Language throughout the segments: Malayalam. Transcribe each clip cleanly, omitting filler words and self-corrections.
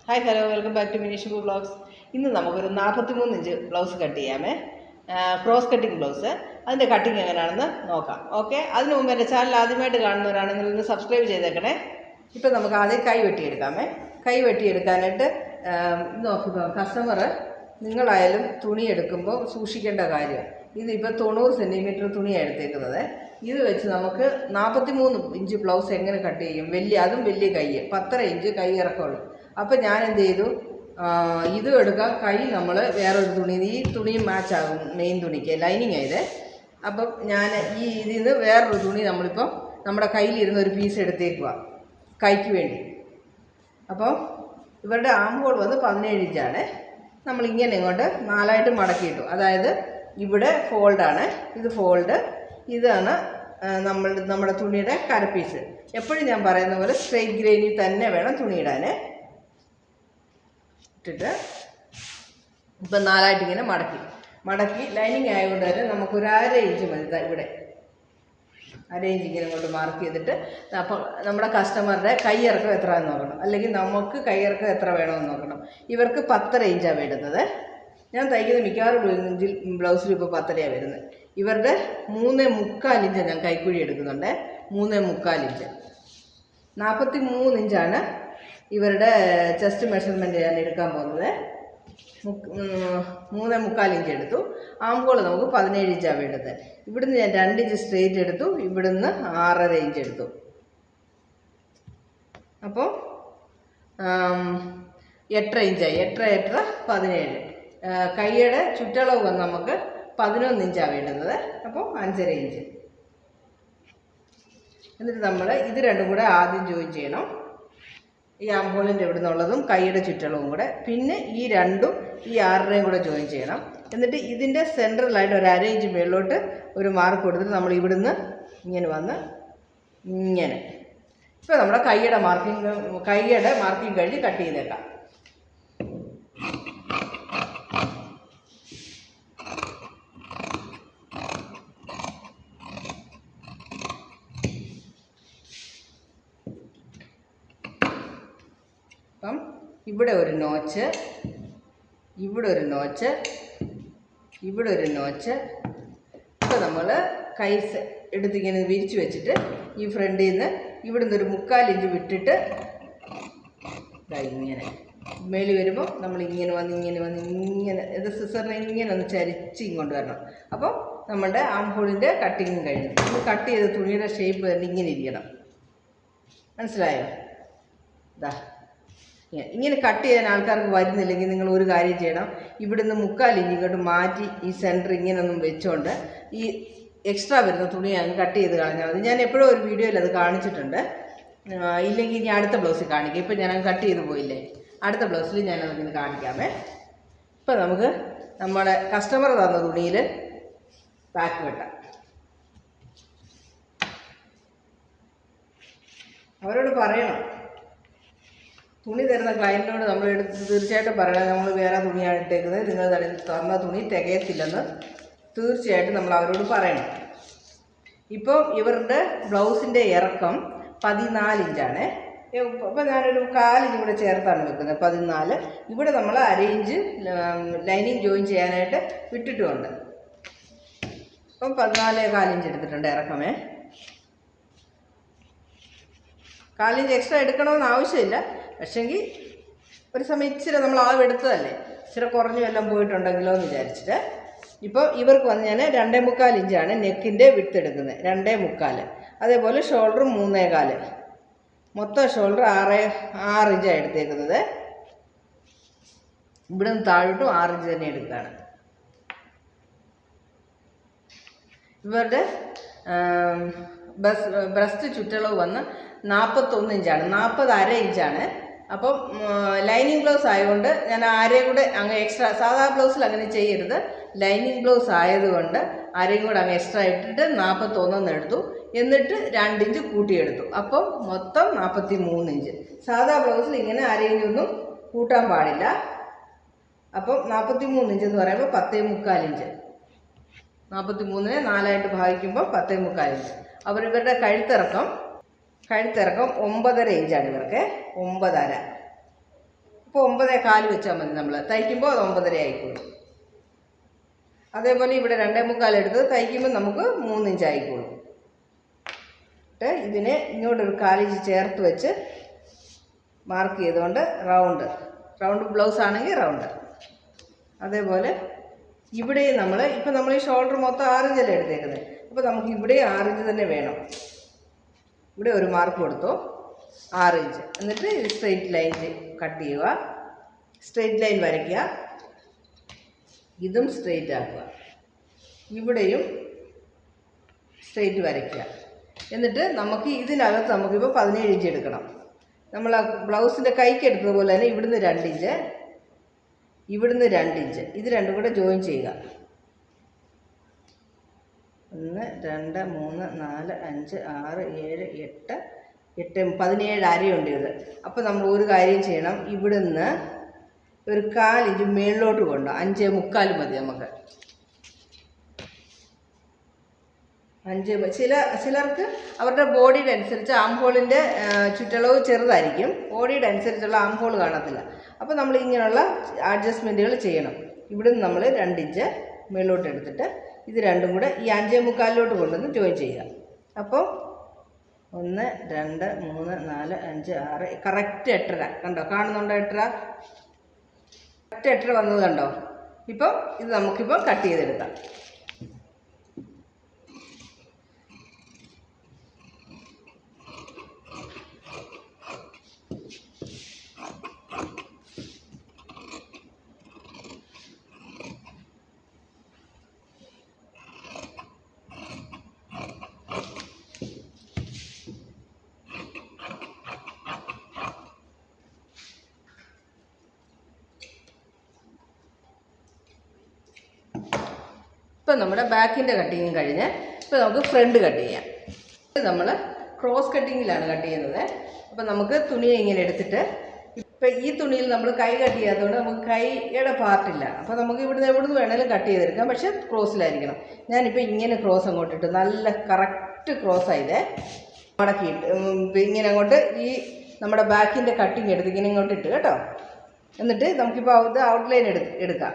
Hi hello welcome back to Minish vlogs. ഇന്ന് നമുക്കൊരു 43 ഇഞ്ച് ബ്ലൗസ് കട്ട് ചെയ്യാമേ. Cross cutting blouse. അതിൻ്റെ കട്ടിങ് എങ്ങനെയാണെന്ന് നോക്കാം. ഓക്കെ, അതിന് മുമ്പ് എൻ്റെ ചാനൽ ആദ്യമായിട്ട് കാണുന്നവരാണെങ്കിൽ ഒന്ന് സബ്സ്ക്രൈബ് ചെയ്തേക്കണേ. ഇപ്പം നമുക്ക് ആദ്യം കൈ വെട്ടിയെടുക്കാമേ. കൈ വെട്ടിയെടുക്കാനായിട്ട് നോക്കുക, കസ്റ്റമർ നിങ്ങളായാലും തുണി എടുക്കുമ്പോൾ സൂക്ഷിക്കേണ്ട കാര്യം, ഇതിപ്പോൾ 90 സെൻറ്റിമീറ്റർ തുണിയാണ് എടുത്തേക്കുന്നത്. ഇത് വെച്ച് നമുക്ക് 43 ഇഞ്ച് ബ്ലൗസ് എങ്ങനെ കട്ട് ചെയ്യും? അതും വലിയ കൈ 10.5 ഇഞ്ച് കൈ ഇറക്കമുള്ളൂ. അപ്പോൾ ഞാൻ എന്ത് ചെയ്തു, ഇതും എടുക്കാം, കൈ നമ്മൾ വേറൊരു തുണി, ഈ തുണിയും മാച്ചാകും മെയിൻ തുണിക്ക്, ലൈനിങ് ആയത്. അപ്പം ഞാൻ ഇതിൽ നിന്ന് വേറൊരു തുണി നമ്മളിപ്പം നമ്മുടെ കയ്യിലിരുന്ന ഒരു പീസ് എടുത്തേക്കുക കൈക്ക് വേണ്ടി. അപ്പോൾ ഇവരുടെ ആം ഹോൾ വന്ന് 17 ഇഞ്ചാണ്. നമ്മളിങ്ങനെ ഇങ്ങോട്ട് 4ആയിട്ട് മടക്കിയിട്ടു. അതായത് ഇവിടെ ഫോൾഡാണ്, ഇത് ഫോൾഡ്, ഇതാണ് നമ്മുടെ തുണിയുടെ കരപ്പീസ്. എപ്പോഴും ഞാൻ പറയുന്ന പോലെ സ്ട്രെയിറ്റ് ഗ്രെയിനിൽ തന്നെ വേണം തുണി ഇടാൻ. ഇട്ടിട്ട് ഇപ്പം 4ആയിട്ട് ഇങ്ങനെ മടക്കി ലൈനിങ് ആയതുകൊണ്ട് തന്നെ നമുക്കൊരു 1/2 ഇഞ്ച് മതി. ഇവിടെ 1/2 ഇഞ്ച് ഇങ്ങനെ കൊണ്ട് മാർക്ക് ചെയ്തിട്ട് അപ്പം നമ്മുടെ കസ്റ്റമറുടെ കൈയിറക്കം എത്രയാണെന്ന് നോക്കണം, അല്ലെങ്കിൽ നമുക്ക് കൈയിറക്കം എത്ര വേണമെന്ന് നോക്കണം. ഇവർക്ക് 10.5 ഇഞ്ചാണ് വേണ്ടുന്നത്. ഞാൻ തയ്ക്കുന്നത് മിക്കവാറും ബ്ലൗസിൽ ഇപ്പോൾ 10.5 വരുന്നത്. ഇവരുടെ 3.25 ഇഞ്ച് ഞാൻ കൈക്കുഴി എടുക്കുന്നുണ്ട്. 3.25 ഇഞ്ച്. 43 ഇഞ്ചാണ് ഇവരുടെ ചെസ്റ്റ് മെഷർമെൻറ്റ് ഞാൻ എടുക്കാൻ പോകുന്നത്. 3.25 ഇഞ്ച് എടുത്തു. ആംഹോൾ നമുക്ക് 17 ഇഞ്ചാണ് വേണ്ടത്. ഇവിടുന്ന് ഞാൻ 2 ഇഞ്ച് സ്ട്രെയിറ്റ് എടുത്തു, ഇവിടുന്ന് 6.5 ഇഞ്ച് എടുത്തു. അപ്പോൾ 8.5 ഇഞ്ചായി. 8 17. കൈയുടെ ചുറ്റളവ് വന്ന് നമുക്ക് 11 ഇഞ്ചാണ് വേണ്ടുന്നത്. അപ്പോൾ 5.5 ഇഞ്ച്. എന്നിട്ട് നമ്മൾ ഇത് രണ്ടും കൂടെ ആദ്യം ജോയിൻ ചെയ്യണം. ഈ ആംഹോളിൻ്റെ ഇവിടെ നിന്നുള്ളതും കൈയുടെ ചുറ്റളവും കൂടെ, പിന്നെ ഈ രണ്ടും ഈ 6.5 കൂടെ ജോയിൻ ചെയ്യണം. എന്നിട്ട് ഇതിൻ്റെ സെൻട്രലായിട്ട് ഒരു 1/2 ഇഞ്ച് മുകളിലോട്ട് ഒരു മാർക്ക് കൊടുത്തിട്ട് നമ്മൾ ഇവിടുന്ന് ഇങ്ങനെ വന്ന് ഇങ്ങനെ. ഇപ്പോൾ നമ്മുടെ കൈയുടെ മാർക്കിങ് കഴിഞ്ഞ് കട്ട് ചെയ്തേക്കാം. അപ്പം ഇവിടെ ഒരു നോച്ച്, ഇവിടെ ഒരു നോച്ച്, ഇവിടെ ഒരു നോച്ച്. ഇപ്പോൾ നമ്മൾ കൈ എടുത്തിങ്ങനെ വിരിച്ച് വെച്ചിട്ട് ഈ ഫ്രണ്ടിൽ നിന്ന് ഇവിടുന്ന് ഒരു 3/4 ഇഞ്ച് വിട്ടിട്ട് ഇങ്ങനെ മേളി വരുമ്പോൾ നമ്മൾ ഇങ്ങനെ വന്ന് ഇത് സിസറിനെ ഇങ്ങനെ ഒന്ന് ചരിച്ച് ഇങ്ങോട്ട് വരണം. അപ്പോൾ നമ്മുടെ ആംഹോളിൻ്റെ കട്ടിങ്ങും കഴിഞ്ഞു. ഇത് കട്ട് ചെയ്ത് തുണിയുടെ ഷേപ്പ് തന്നെ ഇങ്ങനെ ഇരിക്കണം. മനസ്സിലായോ? ഇതാ ഇങ്ങനെ കട്ട് ചെയ്യാൻ ആൾക്കാർക്ക് വരുന്നില്ലെങ്കിൽ നിങ്ങൾ ഒരു കാര്യം ചെയ്യണം, ഇവിടുന്ന് 3/4 ഇഞ്ച് ഇങ്ങോട്ട് മാറ്റി ഈ സെൻറ്റർ ഇങ്ങനെയൊന്നും വെച്ചുകൊണ്ട് ഈ എക്സ്ട്രാ വരുന്ന തുണി അങ്ങ് കട്ട് ചെയ്ത് കളഞ്ഞാൽ മതി. ഞാൻ എപ്പോഴും ഒരു വീഡിയോയിൽ അത് കാണിച്ചിട്ടുണ്ട്. ഇല്ലെങ്കിൽ ഞാൻ അടുത്ത ബ്ലൗസിൽ കാണിക്കാം. ഇപ്പം ഞാൻ കട്ട് ചെയ്ത് പോയില്ലേ, അടുത്ത ബ്ലൗസിൽ ഞാനതിങ്ങനെ കാണിക്കാമേ. ഇപ്പം നമുക്ക് നമ്മുടെ കസ്റ്റമർ തന്ന തുണിയിൽ ബാക്ക് വെട്ടാം. അവരോട് പറയണം, തുണി തരുന്ന ക്ലയൻറ്റിനോട് നമ്മൾ തീർച്ചയായിട്ടും പറയണം, നമ്മൾ വേറെ തുണിയാണ് ഇട്ടേക്കുന്നത്, നിങ്ങൾ തന്ന തുണി തികയത്തില്ലെന്ന് തീർച്ചയായിട്ടും നമ്മൾ അവരോട് പറയണം. ഇപ്പോൾ ഇവരുടെ ബ്ലൗസിൻ്റെ ഇറക്കം 14 ഇഞ്ചാണ്. അപ്പോൾ ഞാനൊരു 1/4 ഇഞ്ച് കൂടെ ചേർത്താണ് വെക്കുന്നത്, 14. ഇവിടെ നമ്മൾ 1/2 ഇഞ്ച് ലൈനിങ് ജോയിൻ ചെയ്യാനായിട്ട് വിട്ടിട്ടുമുണ്ട്. അപ്പം 14.25 ഇഞ്ച് എടുത്തിട്ടുണ്ട് ഇറക്കമേ. 1/4 ഇഞ്ച് എക്സ്ട്രാ എടുക്കണമെന്ന് ആവശ്യമില്ല. പക്ഷേങ്കിൽ ഒരു സമയം ഇച്ചിരി നമ്മൾ അളവെടുത്തതല്ലേ, ഇച്ചിരി കുറഞ്ഞു എല്ലാം പോയിട്ടുണ്ടെങ്കിലോ എന്ന് വിചാരിച്ചിട്ട്. ഇപ്പോൾ ഇവർക്ക് വന്ന് ഞാൻ 2.25 ഇഞ്ചാണ് നെക്കിൻ്റെ വിട്ട് എടുക്കുന്നത്, 2.25. അതേപോലെ ഷോൾഡർ 3.25. മൊത്തം ഷോൾഡർ 6 ഇഞ്ചാണ് എടുത്തേക്കുന്നത്. ഇവിടെ നിന്ന് താഴോട്ടും 6 ഇഞ്ച് തന്നെ എടുക്കുകയാണ്. ഇവരുടെ ബ്രസ്റ്റ് ചുറ്റളവ് വന്ന് 41 ഇഞ്ചാണ്, 40.5 ഇഞ്ചാണ്. അപ്പം ലൈനിങ് ബ്ലൗസ് ആയതുകൊണ്ട് ഞാൻ 1/2 കൂടെ അങ്ങ് എക്സ്ട്രാ, സാധാ ബ്ലൗസിൽ അങ്ങനെ ചെയ്യരുത്, ലൈനിങ് ബ്ലൗസ് ആയതുകൊണ്ട് 1/2 കൂടെ അങ്ങ് എക്സ്ട്രാ ഇട്ടിട്ട് 41 എടുത്തു. എന്നിട്ട് 2 ഇഞ്ച് കൂട്ടിയെടുത്തു. അപ്പം മൊത്തം 43 ഇഞ്ച്. സാധാ ബ്ലൗസിൽ ഇങ്ങനെ 1/2 ഇഞ്ചൊന്നും കൂട്ടാൻ പാടില്ല. അപ്പം 43 ഇഞ്ച് എന്ന് പറയുമ്പോൾ 10.25 ഇഞ്ച്. 43-നെ 4ആയിട്ട് ഭാഗിക്കുമ്പോൾ 10.25 ഇഞ്ച്. ഇവരുടെ കഴുത്തിറക്കം 9.5 ഇഞ്ചാണ് ഇവർക്ക്, 9.5. അപ്പോൾ 9.25 വെച്ചാൽ മതി. നമ്മൾ തയ്ക്കുമ്പോൾ അത് 9.5 ആയിക്കോളും. അതേപോലെ ഇവിടെ 2.25 എടുത്ത് തയ്ക്കുമ്പോൾ നമുക്ക് 3 ഇഞ്ച് ആയിക്കോളും. ഇതിനെ ഇങ്ങോട്ടൊരു 1/4 ഇഞ്ച് ചേർത്ത് വെച്ച് മാർക്ക് ചെയ്തുകൊണ്ട് റൗണ്ട് ബ്ലൗസ് ആണെങ്കിൽ റൗണ്ട്. അതേപോലെ ഇവിടെയും നമ്മൾ ഈ ഷോൾഡർ മൊത്തം 6 ഇഞ്ചല്ലേ എടുത്തേക്കുന്നത്. അപ്പോൾ നമുക്ക് ഇവിടെ 6 ഇഞ്ച് തന്നെ വേണം. ഇവിടെ ഒരു മാർക്ക് കൊടുത്തു 6 ഇഞ്ച്. എന്നിട്ട് സ്ട്രെയിറ്റ് ലൈൻ കട്ട് ചെയ്യുക, സ്ട്രെയിറ്റ് ലൈൻ വരയ്ക്കുക, ഇതും സ്ട്രെയിറ്റ് ആക്കുക, ഇവിടെയും സ്ട്രെയിറ്റ് വരയ്ക്കുക. എന്നിട്ട് നമുക്ക് ഇതിനകത്ത് നമുക്കിപ്പോൾ 17 ഇഞ്ച് എടുക്കണം. നമ്മൾ ആ ബ്ലൗസിൻ്റെ കൈക്ക് എടുത്തതുപോലെ തന്നെ ഇവിടുന്ന് 2 ഇഞ്ച്, ഇവിടുന്ന് 2 ഇഞ്ച്, ഇത് രണ്ടും കൂടെ ജോയിൻ ചെയ്യുക. 1 2 3 4 5 6 7 8 17 അരയുണ്ട് ഇത്. അപ്പോൾ നമ്മൾ ഒരു കാര്യം ചെയ്യണം, ഇവിടുന്ന് ഒരു 1/4 ഇഞ്ച് മേളിലോട്ട് കൊണ്ടോ 5.25 മതി നമുക്ക്. ചിലർക്ക് അവരുടെ ബോഡിയുടെ അനുസരിച്ച് ആംഹോളിൻ്റെ ചുറ്റളവ് ചെറുതായിരിക്കും, ബോഡിയുടെ അനുസരിച്ചുള്ള ആംഹോൾ കാണത്തില്ല. അപ്പോൾ നമ്മൾ ഇങ്ങനെയുള്ള അഡ്ജസ്റ്റ്മെൻറ്റുകൾ ചെയ്യണം. ഇവിടുന്ന് നമ്മൾ 2 ഇഞ്ച് മേളിലോട്ട് എടുത്തിട്ട് ഇത് രണ്ടും കൂടെ ഈ 5.25 കൊണ്ടുവന്ന് ജോയിൻ ചെയ്യുക. അപ്പോൾ 1 2 3 4 5 6 കറക്റ്റ് 8.5 കണ്ടോ, കാണുന്നുണ്ടോ? 8.5 കറക്റ്റ് 8.5 വന്നത് കണ്ടോ? ഇപ്പം ഇത് നമുക്കിപ്പോൾ കട്ട് ചെയ്തെടുക്കാം. ഇപ്പം നമ്മുടെ ബാക്കിൻ്റെ കട്ടിങ്ങും കഴിഞ്ഞ് ഇപ്പോൾ നമുക്ക് ഫ്രണ്ട് കട്ട് ചെയ്യാം. നമ്മൾ ക്രോസ് കട്ടിങ്ങിലാണ് കട്ട് ചെയ്യുന്നത്. അപ്പം നമുക്ക് തുണി ഇങ്ങനെ എടുത്തിട്ട്, ഇപ്പം ഈ തുണിയിൽ നമ്മൾ കൈ കട്ട് ചെയ്യാത്തതുകൊണ്ട് നമുക്ക് കൈയുടെ പാർട്ടില്ല. അപ്പോൾ നമുക്ക് എവിടുന്ന് വേണമെങ്കിലും കട്ട് ചെയ്തെടുക്കാം, പക്ഷേ ക്രോസിലായിരിക്കണം. ഞാനിപ്പോൾ ഇങ്ങനെ ക്രോസ് അങ്ങോട്ടിട്ട് നല്ല കറക്റ്റ് ക്രോസായത് മടക്കിയിട്ട് ഇങ്ങനെ അങ്ങോട്ട് ഈ നമ്മുടെ ബാക്കിൻ്റെ കട്ടിങ് എടുത്ത് ഇങ്ങനെ ഇങ്ങോട്ട് ഇട്ട് കേട്ടോ. എന്നിട്ട് നമുക്കിപ്പോൾ ഇത് ഔട്ട്ലൈൻ എടുക്കാം.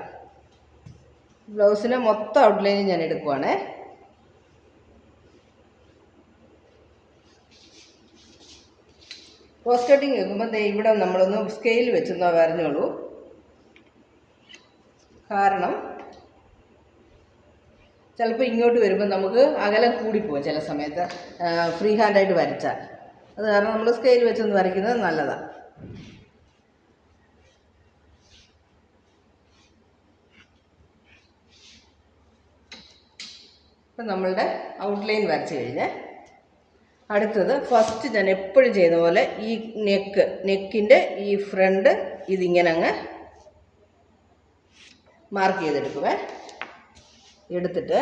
ബ്ലൗസിന് മൊത്തം ഔട്ട്ലൈൻ ഞാൻ എടുക്കുവാണേ. ക്രോസ് കട്ടിങ് വെക്കുമ്പോൾ ഇവിടെ നമ്മളൊന്ന് സ്കെയിൽ വെച്ചൊന്ന് വരഞ്ഞോളൂ. കാരണം ചിലപ്പോൾ ഇങ്ങോട്ട് വരുമ്പോൾ നമുക്ക് അകലം കൂടിപ്പോകും ചില സമയത്ത് ഫ്രീ ഹാൻഡായിട്ട് വരച്ചാൽ. അത് കാരണം നമ്മൾ സ്കെയിൽ വെച്ചൊന്ന് വരയ്ക്കുന്നത് നല്ലതാണ്. ഇപ്പം നമ്മളുടെ ഔട്ട്ലൈൻ വരച്ച് കഴിഞ്ഞ് അടുത്തത് ഫസ്റ്റ് ഞാൻ എപ്പോഴും ചെയ്യുന്ന പോലെ ഈ നെക്കിൻ്റെ ഈ ഫ്രണ്ട് ഇതിങ്ങനെ അങ്ങ് മാർക്ക് ചെയ്തെടുക്കുമേ. എടുത്തിട്ട്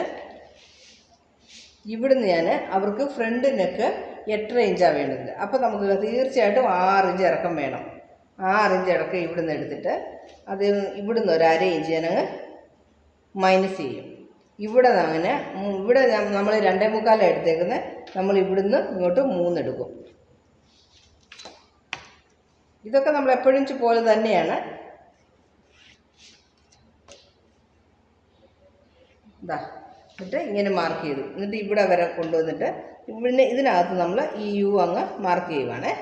ഇവിടുന്ന് ഞാൻ അവർക്ക് ഫ്രണ്ട് നെക്ക് 8.5 ഇഞ്ചാണ് വേണ്ടത്. അപ്പോൾ നമുക്ക് തീർച്ചയായിട്ടും 6 ഇഞ്ച് ഇറക്കം വേണം. 6 ഇഞ്ച് ഇറക്കം ഇവിടുന്ന് എടുത്തിട്ട് അത് ഇവിടുന്ന് ഒരു 1/2 ഇഞ്ച് ഞാനങ്ങ് മൈനസ് ചെയ്യും. ഇവിടെ നമ്മൾ 2.25 എടുത്തേക്കുന്നത്, നമ്മൾ ഇവിടുന്ന് ഇങ്ങോട്ട് 3 എടുക്കും. ഇതൊക്കെ നമ്മൾ എപ്പോഴും പോലെ തന്നെയാണ്. ഇതാ എന്നിട്ട് ഇങ്ങനെ മാർക്ക് ചെയ്തു. എന്നിട്ട് ഇവിടെ വരെ കൊണ്ടുവന്നിട്ട് പിന്നെ ഇതിനകത്ത് നമ്മൾ ഈ യു അങ്ങ് മാർക്ക് ചെയ്യുവാണേ.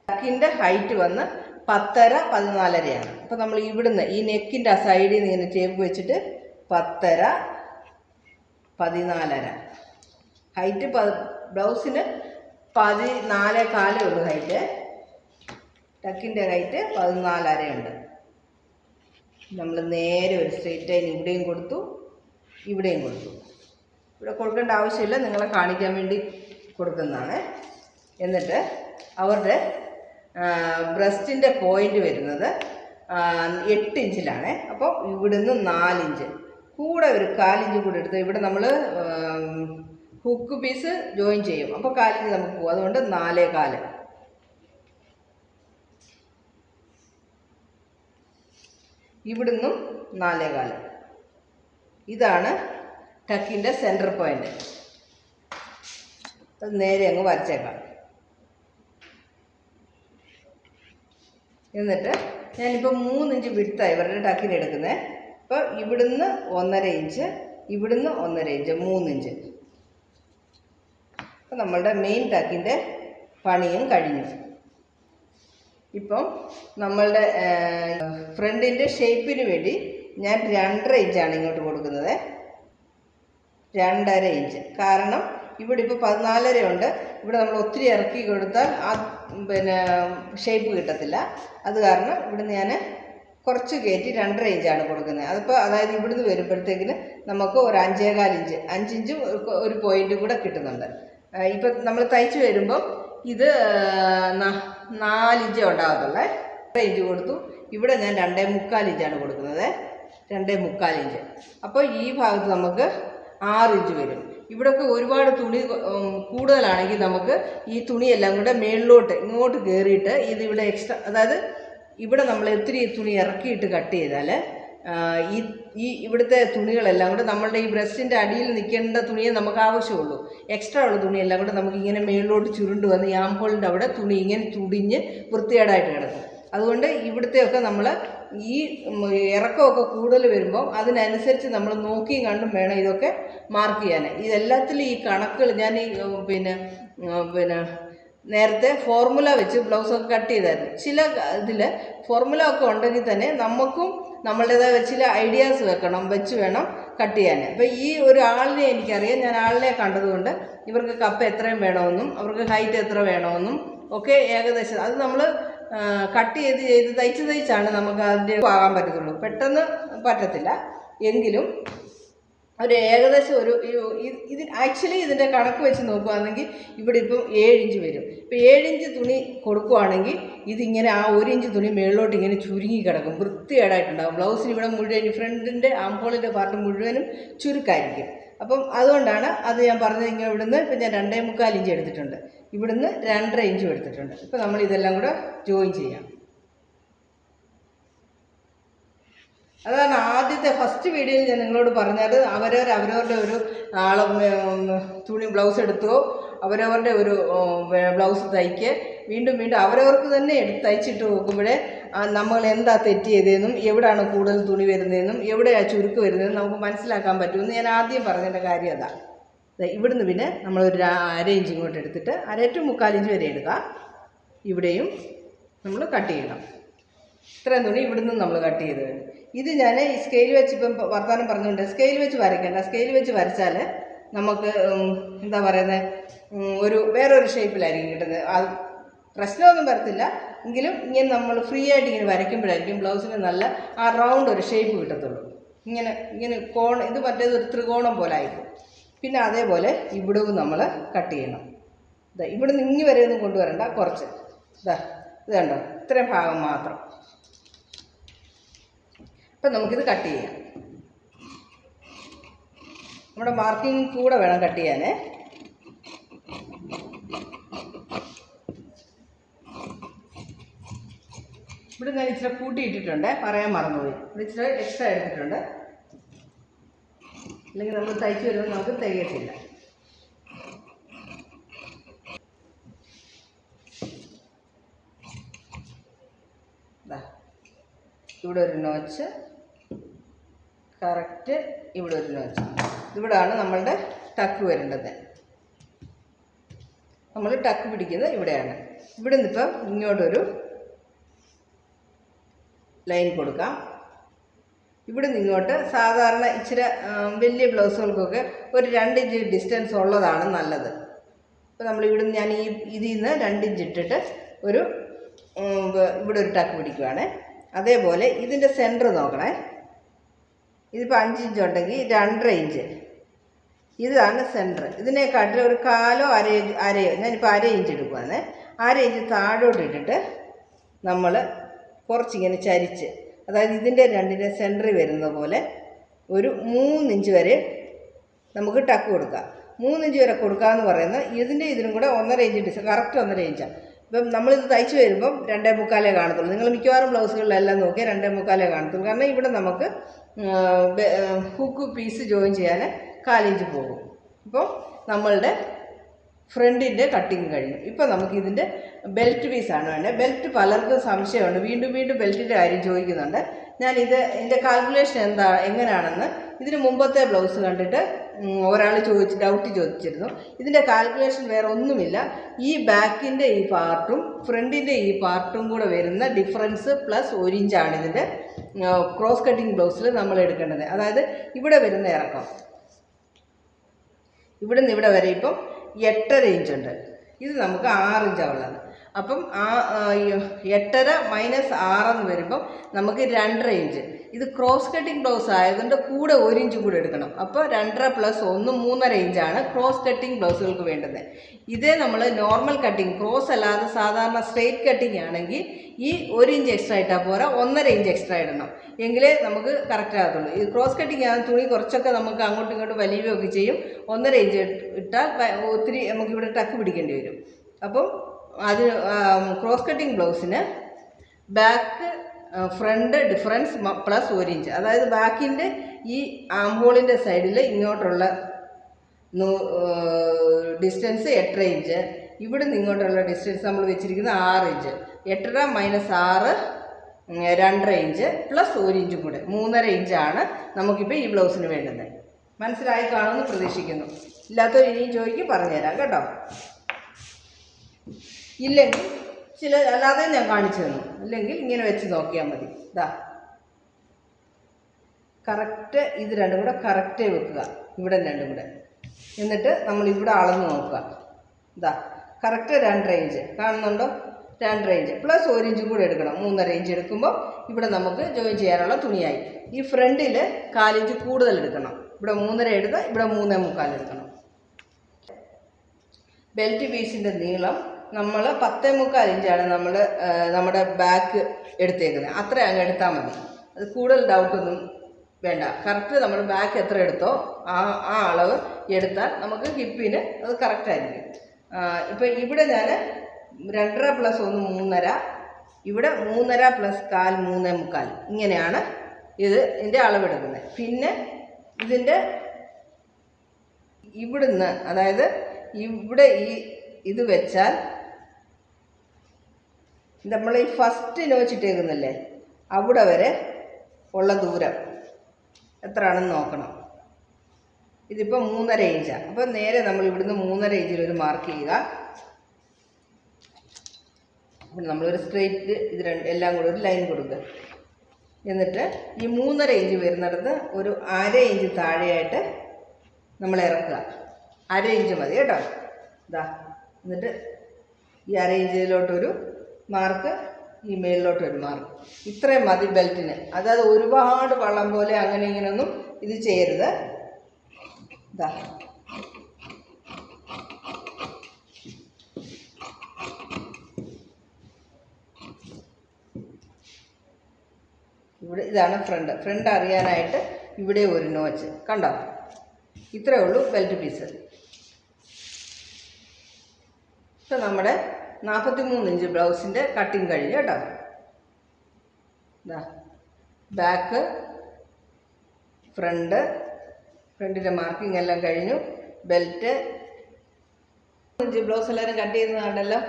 നെക്കിൻ്റെ ഹൈറ്റ് വന്ന് 10.5 14.5 അപ്പോൾ നമ്മൾ ഇവിടുന്ന് ഈ നെക്കിൻ്റെ ആ സൈഡിൽ നിന്ന് ഇങ്ങനെ ടേപ്പ് വെച്ചിട്ട് 10.5 14.5 ഹൈറ്റ്. ബ്ലൗസിന് 14.25 ഉള്ളൂ ഹൈറ്റ്. ടക്കിൻ്റെ ഹൈറ്റ് 14.5 ഉണ്ട്. നമ്മൾ നേരെ ഒരു സ്ട്രെയിറ്റ് ലൈൻ ഇവിടെയും കൊടുത്തു, ഇവിടെയും കൊടുത്തു. ഇവിടെ കൊടുക്കേണ്ട ആവശ്യമില്ല, നിങ്ങളെ കാണിക്കാൻ വേണ്ടി കൊടുക്കുന്നതാണ്. എന്നിട്ട് അവരുടെ ബ്രസ്റ്റിൻ്റെ പോയിൻ്റ് വരുന്നത് 8 ഇഞ്ചിലാണ്. അപ്പോൾ ഇവിടുന്ന് 4 ഇഞ്ച് കൂടെ ഒരു 1/4 ഇഞ്ച് കൂടെ എടുത്ത് ഇവിടെ നമ്മൾ ഹുക്ക് പീസ് ജോയിൻ ചെയ്യും. അപ്പോൾ 1/4 ഇഞ്ച് നമുക്ക് പോകും. അതുകൊണ്ട് 4.25. ഇവിടുന്നും 4.25. ഇതാണ് ടക്കിൻ്റെ സെൻറ്റർ പോയിൻ്റ്. അത് നേരെ അങ്ങ് വരച്ചേക്കാം. എന്നിട്ട് ഞാനിപ്പോൾ 3 ഇഞ്ച് വിഡ്ത്തായി ഇവരുടെ ടക്കിന് എടുക്കുന്നത്. അപ്പോൾ ഇവിടുന്ന് 1.5 ഇഞ്ച്, ഇവിടുന്ന് 1.5 ഇഞ്ച്, 3 ഇഞ്ച്. അപ്പോൾ നമ്മളുടെ മെയിൻ ടക്കിൻ്റെ പണിയും കഴിഞ്ഞു. ഇപ്പം നമ്മളുടെ ഫ്രണ്ടിൻ്റെ ഷേപ്പിന് വേണ്ടി ഞാൻ 2.5 ഇഞ്ചാണ് ഇങ്ങോട്ട് കൊടുക്കുന്നത്. 2.5 ഇഞ്ച്. കാരണം ഇവിടെ ഇപ്പോൾ 14.5 ഉണ്ട്. ഇവിടെ നമ്മൾ ഒത്തിരി ഇറക്കി കൊടുത്താൽ ആ ഷേപ്പ് കിട്ടത്തില്ല. അത് കാരണം ഇവിടുന്ന് ഞാൻ കുറച്ച് കയറ്റി 2.5 ഇഞ്ചാണ് കൊടുക്കുന്നത്. അതിപ്പോൾ അതായത് ഇവിടുന്ന് വരുമ്പോഴത്തേക്കിന് നമുക്ക് ഒരു 5.25 ഇഞ്ച്, 5 ഇഞ്ച് ഒരു പോയിന്റ് കൂടെ കിട്ടുന്നുണ്ട്. ഇപ്പം നമ്മൾ തയ്ച്ച് വരുമ്പം ഇത് 4 ഇഞ്ചേ ഉണ്ടാകത്തുള്ളേ. 2 ഇഞ്ച് കൊടുത്തു. ഇവിടെ ഞാൻ 2.25 ഇഞ്ചാണ് കൊടുക്കുന്നത്. 2.25 ഇഞ്ച്. അപ്പോൾ ഈ ഭാഗത്ത് നമുക്ക് 6 ഇഞ്ച് വരും. ഇവിടെയൊക്കെ ഒരുപാട് തുണി കൂടുതലാണെങ്കിൽ നമുക്ക് ഈ തുണിയെല്ലാം കൂടെ മേളിലോട്ട് ഇങ്ങോട്ട് കയറിയിട്ട് ഇതിവിടെ എക്സ്ട്രാ, അതായത് ഇവിടെ നമ്മൾ ഒത്തിരി തുണി ഇറക്കിയിട്ട് കട്ട് ചെയ്താൽ ഈ ഇവിടുത്തെ തുണികളെല്ലാം കൂടെ നമ്മളുടെ ഈ ബ്രസ്റ്റിൻ്റെ അടിയിൽ നിൽക്കേണ്ട തുണിയെ നമുക്ക് ആവശ്യമുള്ളൂ. എക്സ്ട്രാ ഉള്ള തുണിയെല്ലാം കൂടെ നമുക്ക് ഇങ്ങനെ മേളിലോട്ട് ചുരുണ്ട് വന്ന് ഈ ആംഹോളിൻ്റെ അവിടെ തുണി ഇങ്ങനെ തുടിഞ്ഞ് വൃത്തികേടായിട്ട് കിടക്കും. അതുകൊണ്ട് ഇവിടുത്തെയൊക്കെ നമ്മൾ ഈ ഇറക്കമൊക്കെ കൂടുതൽ വരുമ്പോൾ അതിനനുസരിച്ച് നമ്മൾ നോക്കിയും കണ്ടും വേണം ഇതൊക്കെ മാർക്ക് ചെയ്യാൻ. ഇതെല്ലാത്തിലും ഈ കണക്കുകൾ ഞാൻ പിന്നെ നേരത്തെ ഫോർമുല വെച്ച് ബ്ലൗസൊക്കെ കട്ട് ചെയ്തായിരുന്നു. ചില ഇതിൽ ഫോർമുല ഒക്കെ ഉണ്ടെങ്കിൽ തന്നെ നമുക്കും നമ്മളുടേതായ ചില ഐഡിയാസ് വെച്ച് വേണം കട്ട് ചെയ്യാൻ. അപ്പോൾ ഈ ഒരു ആളിനെ എനിക്കറിയാം. ഞാൻ ആളിനെ കണ്ടതുകൊണ്ട് ഇവർക്ക് കപ്പ് എത്രയും വേണമെന്നും അവർക്ക് ഹൈറ്റ് എത്ര വേണമെന്നും ഒക്കെ ഏകദേശം അത് നമ്മൾ കട്ട് ചെയ്ത് തയ്ച്ചാണ് നമുക്ക് അതിൻ്റെ ആകാൻ പറ്റത്തുള്ളൂ. പെട്ടെന്ന് പറ്റത്തില്ല. എങ്കിലും ഒരു ഏകദേശം ഇത് ആക്ച്വലി ഇതിൻ്റെ കണക്ക് വെച്ച് നോക്കുകയാണെങ്കിൽ ഇവിടെ ഇപ്പം 7 ഇഞ്ച് വരും. ഇപ്പോൾ 7 ഇഞ്ച് തുണി കൊടുക്കുകയാണെങ്കിൽ ഇതിങ്ങനെ ആ 1 ഇഞ്ച് തുണി മുകളിലോട്ട് ഇങ്ങനെ ചുരുങ്ങി കിടക്കും, വൃത്തികേടായിട്ടുണ്ടാകും. ബ്ലൗസിന് ഇവിടെ മുഴുവൻ ഫ്രണ്ടിൻ്റെ ആംഹോളിൻ്റെ പാർട്ട് മുഴുവനും ചുരുക്കായിരിക്കും. അപ്പം അതുകൊണ്ടാണ് അത് ഞാൻ പറഞ്ഞത്. ഇങ്ങനെ ഇവിടുന്ന് ഇപ്പം ഞാൻ 2.25 ഇഞ്ച് എടുത്തിട്ടുണ്ട്, ഇവിടുന്ന് 2.5 ഇഞ്ചും എടുത്തിട്ടുണ്ട്. ഇപ്പം നമ്മൾ ഇതെല്ലാം കൂടെ ജോയിൻ ചെയ്യാം. അതാണ് ആദ്യത്തെ ഫസ്റ്റ് വീഡിയോയിൽ ഞാൻ നിങ്ങളോട് പറഞ്ഞത്. അവരവരുടെ ഒരു തുണി ബ്ലൗസ് എടുത്തോ, അവരവരുടെ ഒരു ബ്ലൗസ് തയ്ക്ക്, വീണ്ടും അവരവർക്ക് തന്നെ തയ്ച്ചിട്ട് നോക്കുമ്പോഴേ നമ്മൾ എന്താ തെറ്റ് ചെയ്തതെന്നും എവിടെയാണ് കൂടുതൽ തുണി വരുന്നതെന്നും എവിടെയാണ് ചുരുക്ക് വരുന്നതെന്നും നമുക്ക് മനസ്സിലാക്കാൻ പറ്റുമെന്ന് ഞാൻ ആദ്യം പറഞ്ഞതിൻ്റെ കാര്യം അതാ. ഇവിടുന്ന് പിന്നെ നമ്മളൊരു 1/2 ഇഞ്ച് ഇങ്ങോട്ട് എടുത്തിട്ട് 1/2 to 3/4 ഇഞ്ച് വരെ എടുക്കുക. ഇവിടെയും നമ്മൾ കട്ട് ചെയ്യണം. ഇത്രയും തുണി ഇവിടുന്ന് നമ്മൾ കട്ട് ചെയ്ത് കഴിഞ്ഞു. ഇത് ഞാൻ ഈ സ്കെയിൽ വെച്ച് ഇപ്പം വർത്തമാനം പറഞ്ഞുകൊണ്ട് സ്കെയിൽ വെച്ച് വരയ്ക്കേണ്ട. സ്കെയിൽ വെച്ച് വരച്ചാൽ നമുക്ക് എന്താ പറയുന്നത്, വേറൊരു ഷേപ്പിലായിരിക്കും കിട്ടുന്നത്. അത് പ്രശ്നമൊന്നും വരത്തില്ല. എങ്കിലും ഇങ്ങനെ നമ്മൾ ഫ്രീ ആയിട്ട് ഇങ്ങനെ വരയ്ക്കുമ്പോഴായിരിക്കും ബ്ലൗസിന് നല്ല ആ റൗണ്ട് ഒരു ഷേപ്പ് കിട്ടത്തുള്ളൂ. ഇങ്ങനെ ഇത് മറ്റേത് ഒരു ത്രികോണം പോലെ ആയിരിക്കും. പിന്നെ അതേപോലെ ഇവിടവും നമ്മൾ കട്ട് ചെയ്യണം. ഇവിടെ നിന്ന് വരെ ഒന്നും കൊണ്ടുവരണ്ട, കുറച്ച് ഇത് കണ്ടോ, ഇത്രയും ഭാഗം മാത്രം. അപ്പം നമുക്കിത് കട്ട് ചെയ്യാം. നമ്മുടെ മാർക്കിങ് കൂടെ വേണം കട്ട് ചെയ്യാനേ. ഇവിടെ ഞാൻ ഇച്ചിരി കൂട്ടിയിട്ടിട്ടുണ്ട്, പറയാൻ മറന്നുപോയി. ഇവിടെ ഇച്ചിരി എക്സ്ട്രാ എടുത്തിട്ടുണ്ട്. അല്ലെങ്കിൽ നമ്മൾ തയ്ച്ച് വരുമ്പോൾ നമുക്ക് തികയത്തില്ല. ഇവിടെ ഒരു നോച്ച്, കറക്റ്റ് ഇവിടെ ഒരു നോച്ച്. ഇവിടെയാണ് നമ്മളുടെ ടക്ക് വരേണ്ടത്. നമ്മൾ ടക്ക് പിടിക്കുന്നത് ഇവിടെയാണ്. ഇവിടെ നിന്നിപ്പം ഇങ്ങോട്ടൊരു ലൈൻ കൊടുക്കാം. ഇവിടെ നിന്നിങ്ങോട്ട് സാധാരണ ഇച്ചിരി വലിയ ബ്ലൗസുകൾക്കൊക്കെ ഒരു 2 ഇഞ്ച് ഡിസ്റ്റൻസ് ഉള്ളതാണ് നല്ലത്. അപ്പോൾ നമ്മളിവിടുന്ന് ഞാൻ ഇതിൽ നിന്ന് 2 ഇഞ്ച് ഇട്ടിട്ട് ഇവിടെ ഒരു ടക്ക് പിടിക്കുവാണ്. അതേപോലെ ഇതിൻ്റെ സെൻറ്റർ നോക്കണേ. ഇതിപ്പോൾ 5 ഇഞ്ച് ഉണ്ടെങ്കിൽ 2.5 ഇഞ്ച് ഇതാണ് സെൻറ്റർ. ഇതിനെക്കാട്ടിൽ ഒരു 1/4 അരയോ ഞാനിപ്പോൾ 1/2 ഇഞ്ച് എടുക്കുവാണ്. 1/2 ഇഞ്ച് താഴോട്ട് ഇട്ടിട്ട് നമ്മൾ കുറച്ചിങ്ങനെ ചരിച്ച്, അതായത് ഇതിൻ്റെ രണ്ടിൻ്റെ സെൻറ്ററിൽ വരുന്ന പോലെ ഒരു 3 ഇഞ്ച് വരെ നമുക്ക് ടക്ക് കൊടുക്കാം. 3 ഇഞ്ച് വരെ കൊടുക്കാമെന്ന് പറയുന്നത് ഇതിനും കൂടെ 1.5 ഇഞ്ച് കറക്റ്റ് 1.5 ഇഞ്ചാണ്. ഇപ്പം നമ്മളിത് തയ്ച്ച് വരുമ്പം 2.25 കാണത്തുള്ളൂ. നിങ്ങൾ മിക്കവാറും ബ്ലൗസുകളിലെല്ലാം നോക്കിയാൽ 2.25 കാണത്തുള്ളൂ. കാരണം ഇവിടെ നമുക്ക് ഹുക്ക് പീസ് ജോയിൻ ചെയ്യാൻ 1/4 ഇഞ്ച് പോകും. അപ്പോൾ നമ്മളുടെ ഫ്രണ്ടിൻ്റെ കട്ടിങ് കഴിഞ്ഞു. ഇപ്പോൾ നമുക്കിതിൻ്റെ ബെൽറ്റ് പീസാണ് വേണ്ടത്. ബെൽറ്റ് പലർക്കും സംശയമുണ്ട്, വീണ്ടും വീണ്ടും ബെൽറ്റിൻ്റെ കാര്യം ചോദിക്കുന്നുണ്ട്. ഇതിൻ്റെ കാൽക്കുലേഷൻ എങ്ങനെയാണെന്ന് ഇതിന് മുമ്പത്തെ ബ്ലൗസ് കണ്ടിട്ട് ഒരാൾ ഡൗട്ട് ചോദിച്ചിരുന്നു. ഇതിൻ്റെ കാൽക്കുലേഷൻ വേറെ ഒന്നുമില്ല. ഈ ബാക്കിൻ്റെ ഈ പാർട്ടും ഫ്രണ്ടിൻ്റെ ഈ പാർട്ടും കൂടെ വരുന്ന ഡിഫറൻസ് പ്ലസ് 1 ഇഞ്ചാണ് ഇതിൻ്റെ ക്രോസ് കട്ടിങ് ബ്ലൗസിൽ നമ്മൾ എടുക്കേണ്ടത്. അതായത് ഇവിടെ വരുന്ന ഇറക്കം ഇവിടെ നിന്ന് ഇവിടെ വരെ ഇപ്പം 8.5 ഇഞ്ചുണ്ട്. ഇത് നമുക്ക് 6 ഇഞ്ചാണ് ഉള്ളത്. അപ്പം 8.5 മൈനസ് 6 എന്ന് വരുമ്പം നമുക്ക് 2.5 ഇഞ്ച്. ഇത് ക്രോസ് കട്ടിങ് ബ്ലൗസ് ആയതുകൊണ്ട് കൂടെ 1 ഇഞ്ച് കൂടെ എടുക്കണം. അപ്പോൾ 2.5 പ്ലസ് 1 3.5 ഇഞ്ചാണ് ക്രോസ് കട്ടിങ് ബ്ലൗസുകൾക്ക് വേണ്ടത്. ഇതേ നമ്മൾ നോർമൽ കട്ടിങ് ക്രോസ് അല്ലാതെ സാധാരണ സ്ട്രെയിറ്റ് കട്ടിങ് ആണെങ്കിൽ ഈ 1 ഇഞ്ച് എക്സ്ട്രാ ഇട്ടാൽ പോരാ, 1.5 ഇഞ്ച് എക്സ്ട്രാ ഇടണം, എങ്കിലേ നമുക്ക് കറക്റ്റ് ആകത്തുള്ളൂ. ഈ ക്രോസ് കട്ടിങ് ആണ് തുണി കുറച്ചൊക്കെ നമുക്ക് അങ്ങോട്ടും ഇങ്ങോട്ടും വലിയുകയൊക്കെ ചെയ്യും. 1.5 ഇഞ്ച് ഇട്ടാൽ ഒത്തിരി നമുക്കിവിടെ ടക്ക് പിടിക്കേണ്ടി വരും. അപ്പം ക്രോസ് കട്ടിങ് ബ്ലൗസിന് back front difference plus 1 inch. അതായത് ബാക്കിൻ്റെ ഈ ആംഹോളിൻ്റെ സൈഡിൽ ഇങ്ങോട്ടുള്ള ഡിസ്റ്റൻസ് 8.5 ഇഞ്ച്, ഇവിടെ നിന്ന് ഇങ്ങോട്ടുള്ള ഡിസ്റ്റൻസ് നമ്മൾ വെച്ചിരിക്കുന്നത് 6 ഇഞ്ച്. 8.5 മൈനസ് 6 2.5 ഇഞ്ച് പ്ലസ് 1 ഇഞ്ചും കൂടെ 3.5 ഇഞ്ചാണ് നമുക്കിപ്പോൾ ഈ ബ്ലൗസിന് വേണ്ടത്. മനസ്സിലായി കാണുമെന്ന് പ്രതീക്ഷിക്കുന്നു. ഇല്ലാത്തവർ ഇനിയും ചോദിക്കും, പറഞ്ഞുതരാം കേട്ടോ. ഇല്ലെങ്കിൽ അല്ലാതെ ഞാൻ കാണിച്ചു തന്നു. ഇല്ലെങ്കിൽ ഇങ്ങനെ വെച്ച് നോക്കിയാൽ മതി. കറക്റ്റ് ഇത് രണ്ടും കൂടെ കറക്റ്റ് വെക്കുക, ഇവിടെ രണ്ടും കൂടെ. എന്നിട്ട് നമ്മൾ ഇവിടെ അളന്ന് നോക്കുക. കറക്റ്റ് 2.5 ഇഞ്ച് കാണുന്നുണ്ടോ? 2.5 ഇഞ്ച് പ്ലസ് 1 ഇഞ്ചും കൂടെ എടുക്കണം. 3.5 ഇഞ്ച് എടുക്കുമ്പോൾ ഇവിടെ നമുക്ക് ജോയിൻ ചെയ്യാനുള്ള തുണിയായി. ഈ ഫ്രണ്ടിൽ 4 ഇഞ്ച് കൂടുതൽ എടുക്കണം. ഇവിടെ 3.5 എടുത്താൽ ഇവിടെ 3.25 എടുക്കണം. ബെൽറ്റ് പീസിൻ്റെ നീളം നമ്മൾ 10.25 ഇഞ്ചാണ് നമ്മുടെ ബാക്ക് എടുത്തേക്കുന്നത്. അത്ര അങ്ങ് എടുത്താൽ മതി. അത് കൂടുതൽ ഡൗട്ടൊന്നും വേണ്ട. കറക്റ്റ് നമ്മൾ ബാക്ക് എത്ര എടുത്തോ ആ അളവ് എടുത്താൽ നമുക്ക് ഹിപ്പിന് അത് കറക്റ്റായിരിക്കും. ഇപ്പോൾ ഇവിടെ ഞാൻ 2.5 പ്ലസ് 1 3.5, ഇവിടെ 3.5 പ്ലസ് 1/4 3.25 ഇങ്ങനെയാണ് ഇതിൻ്റെ അളവെടുക്കുന്നത്. പിന്നെ ഇതിൻ്റെ ഇവിടുന്ന്, അതായത് ഇവിടെ ഇത് വെച്ചാൽ നമ്മൾ ഈ ഫസ്റ്റ് നോച്ചിട്ടേക്കുന്നില്ലേ അവിടെ വരെ ഉള്ള ദൂരം എത്രയാണെന്ന് നോക്കണം. ഇതിപ്പോൾ 3.5 ഇഞ്ചാണ്. അപ്പോൾ നേരെ നമ്മൾ ഇവിടുന്ന് 3.5 ഇഞ്ചിൽ ഒരു മാർക്ക് ചെയ്യുക. നമ്മളൊരു സ്ട്രെയിറ്റ് എല്ലാം കൂടെ ഒരു ലൈൻ കൊടുക്കുക. എന്നിട്ട് ഈ 3.5 ഇഞ്ച് വരുന്നിടത്ത് ഒരു 1/2 ഇഞ്ച് താഴെയായിട്ട് നമ്മൾ ഇറക്കുക. 1/2 ഇഞ്ച് മതി കേട്ടോ. എന്നിട്ട് ഈ 1/2 ഇഞ്ചിലോട്ടൊരു മാർക്ക്, ഈ മേളിലോട്ടൊരു മാർക്ക്. ഇത്രയും മതി ബെൽറ്റിന്. അതായത് ഒരുപാട് വള്ളം പോലെ അങ്ങനെ ഇങ്ങനെയൊന്നും ഇത് ചെയ്യരുത്. ഇവിടെ ഇതാണ് ഫ്രണ്ട് അറിയാനായിട്ട് ഇവിടെ ഒരു നോച്ച് കണ്ടോ. ഇത്രയേ ഉള്ളൂ ബെൽറ്റ് പീസ്. ഇപ്പം നമ്മുടെ 43 ഇഞ്ച് ബ്ലൗസിൻ്റെ കട്ടിങ് കഴിഞ്ഞു കേട്ടോ. ബാക്ക് ഫ്രണ്ടിൻ്റെ മാർക്കിംഗ് എല്ലാം കഴിഞ്ഞു. ബെൽറ്റ് ഇഞ്ച് ബ്ലൗസ് എല്ലാവരും കട്ട് ചെയ്യുന്നത് കണ്ടല്ലോ.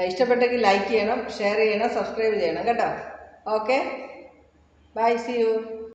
ഇഷ്ടപ്പെട്ടെങ്കിൽ ലൈക്ക് ചെയ്യണം, ഷെയർ ചെയ്യണം, സബ്സ്ക്രൈബ് ചെയ്യണം കേട്ടോ. Okay, bye, see U.